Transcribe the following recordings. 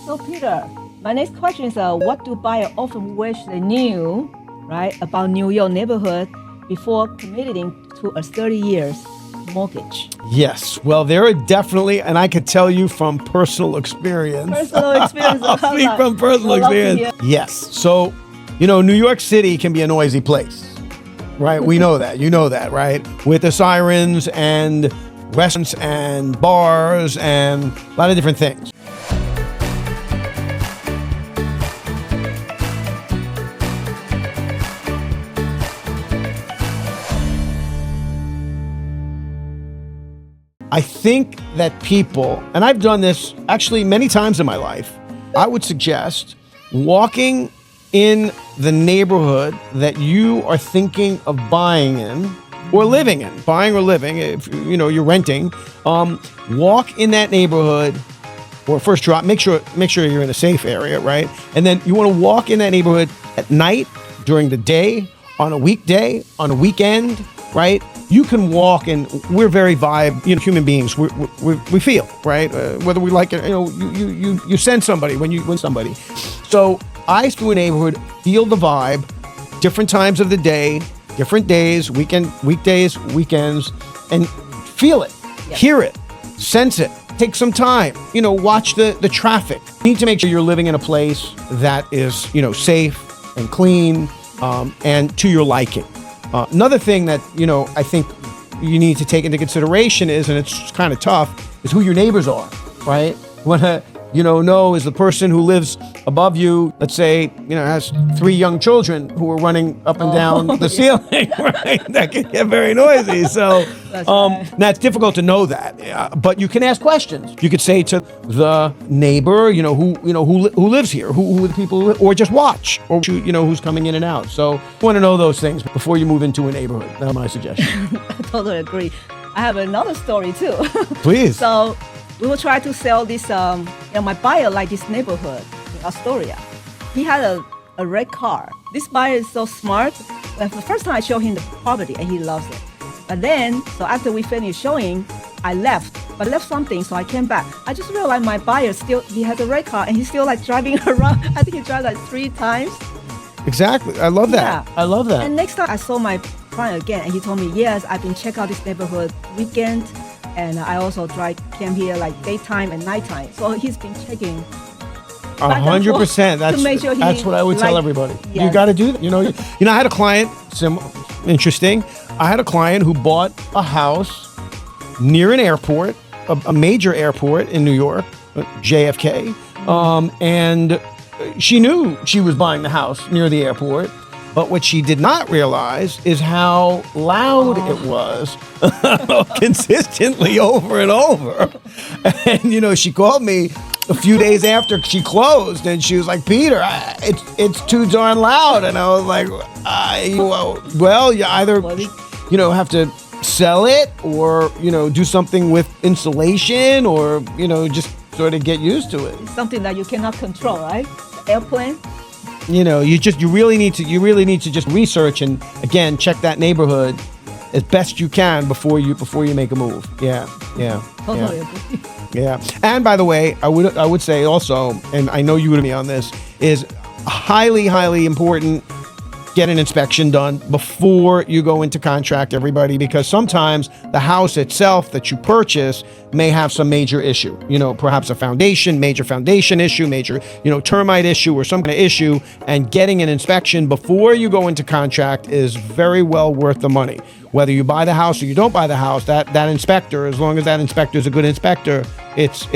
So Peter, my next question is what do buyers often wish they knew, right, about New York neighborhood before committing to a 30 years mortgage? Yes. Well, there are definitely, and I could tell you from personal experience. Personal experience. From personal experience. Yes. So, New York City can be a noisy place, right? We know that. You know that, right? With the sirens and restaurants and bars and a lot of different things. I think that people, and I've done this actually many times in my life, I would suggest walking in the neighborhood that you are thinking of buying in or living in, buying or living, if you're renting, walk in that neighborhood or first drop, make sure you're in a safe area, right? And then you want to walk in that neighborhood at night, during the day, on a weekday, on a weekend, right? You can walk, and we're very human beings. We feel, right? Whether we like it, you sense somebody when somebody. So I, through a neighborhood, feel the vibe, different times of the day, different days, weekdays, weekends, and feel it, hear it, sense it. Take some time, watch the traffic. You need to make sure you're living in a place that is, safe and clean, and to your liking. Another thing that, I think you need to take into consideration is, and it's kind of tough, is who your neighbors are, right? You want to, know is the person who lives above you, let's say, has 3 young children who are running up and down the ceiling, right? That can get very noisy. So that's difficult to know that. But you can ask questions. You could say to the neighbor, who lives here, who the people, or just watch, or who's coming in and out. So you want to know those things before you move into a neighborhood. That's my suggestion. I totally agree. I have another story too. Please. So we will try to sell this, my buyer liked this neighborhood in Astoria. He had a red car. This buyer is so smart. The first time I showed him the property and he loves it. But then, so after we finished showing, I left something, so I came back. I just realized my buyer he has a red car and he's still driving around. I think he drives 3 times. Exactly. I love that. Yeah. I love that. And next time I saw my client again and he told me, yes, I've been checking out this neighborhood weekend. And I also came here daytime and nighttime. So he's been checking 100%. That's what I would tell everybody. Yes. You got to do that. I had a client, interesting. I had a client who bought a house near an airport, a major airport in New York, JFK. And she knew she was buying the house near the airport. But what she did not realize is how loud it was consistently over and over. And, she called me a few days after she closed and she was like, Peter, it's too darn loud. And I was like, well, you either, have to sell it or, do something with insulation or, just sort of get used to it. It's something that you cannot control, right? The airplane. You really need to just research and again check that neighborhood as best you can before you make a move. Yeah. Totally agree. Yeah. And by the way, I would say also, and I know you would be on this, is highly, highly important. Get an inspection done before you go into contract, everybody, because sometimes the house itself that you purchase may have some major issue, perhaps a major foundation issue, major, termite issue or some kind of issue, and getting an inspection before you go into contract is very well worth the money. Whether you buy the house or you don't buy the house, that inspector, as long as that inspector is a good inspector, it's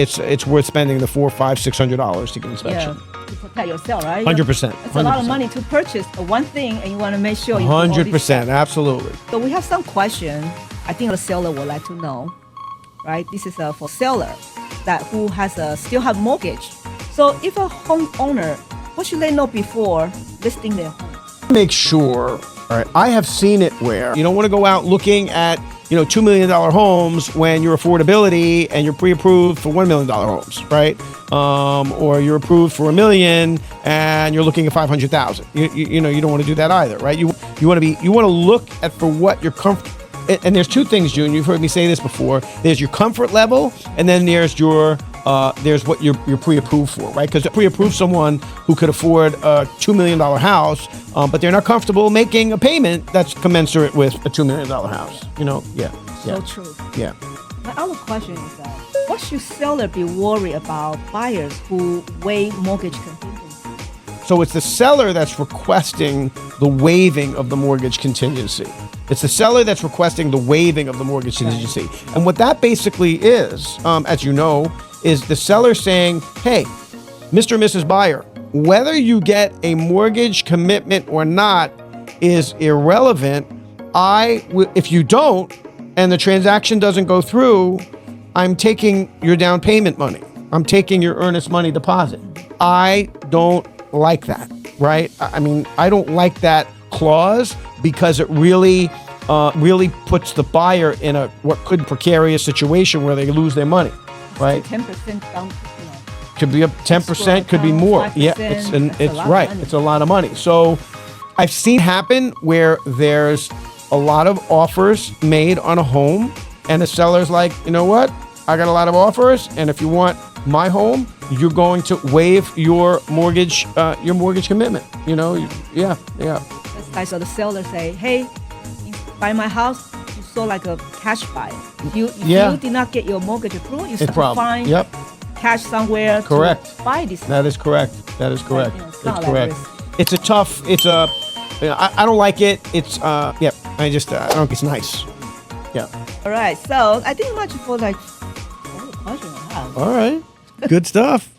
worth spending the $400, $500, $600 to get an inspection. Yeah. To protect yourself, right? 100%. It's a lot of money to purchase one thing, and you want to make sure you 100%, absolutely. So we have some question. I think the seller would like to know, right? This is for seller who has still have mortgage. So if a homeowner, what should they know before listing their home? Make sure. All right, I have seen it where you don't want to go out looking at $2 million homes when your affordability and you're pre-approved for $1 million homes, right? Or you're approved for $1 million and you're looking at $500,000. You don't want to do that either, right? You want to look at for what you're comfortable. And there's 2 things, June. You've heard me say this before. There's your comfort level, and then there's your there's what you're pre-approved for, right? Because pre-approved someone who could afford a $2 million house, but they're not comfortable making a payment that's commensurate with a $2 million house. So true. Yeah. My other question is what should seller be worried about buyers who waive mortgage contingency? So it's the seller that's requesting the waiving of the mortgage contingency. It's the seller that's requesting the waiving of the mortgage contingency. Right. And what that basically is, as you know, is the seller saying, hey, Mr. and Mrs. Buyer, whether you get a mortgage commitment or not is irrelevant. If you don't, and the transaction doesn't go through, I'm taking your down payment money. I'm taking your earnest money deposit. I don't like that, right? I mean, I don't like that clause because it really puts the buyer in what could be a precarious situation where they lose their money, right? 10% down. Could be up 10%, could be more. 5%, Yeah, it's right. It's a lot of money. So I've seen happen where there's a lot of offers made on a home, and the seller's like, you know what? I got a lot of offers, and if you want my home, you're going to waive your mortgage commitment. Yeah. That's nice. So the seller say, hey, you buy my house, you sold like a cash buyer. If you did not get your mortgage approved, you start to find cash somewhere correct. To buy this. That is correct. It's not correct. Like I don't like it. I don't think it's nice. Yeah. All right. So I think much for all the questions I have. All right. Good stuff.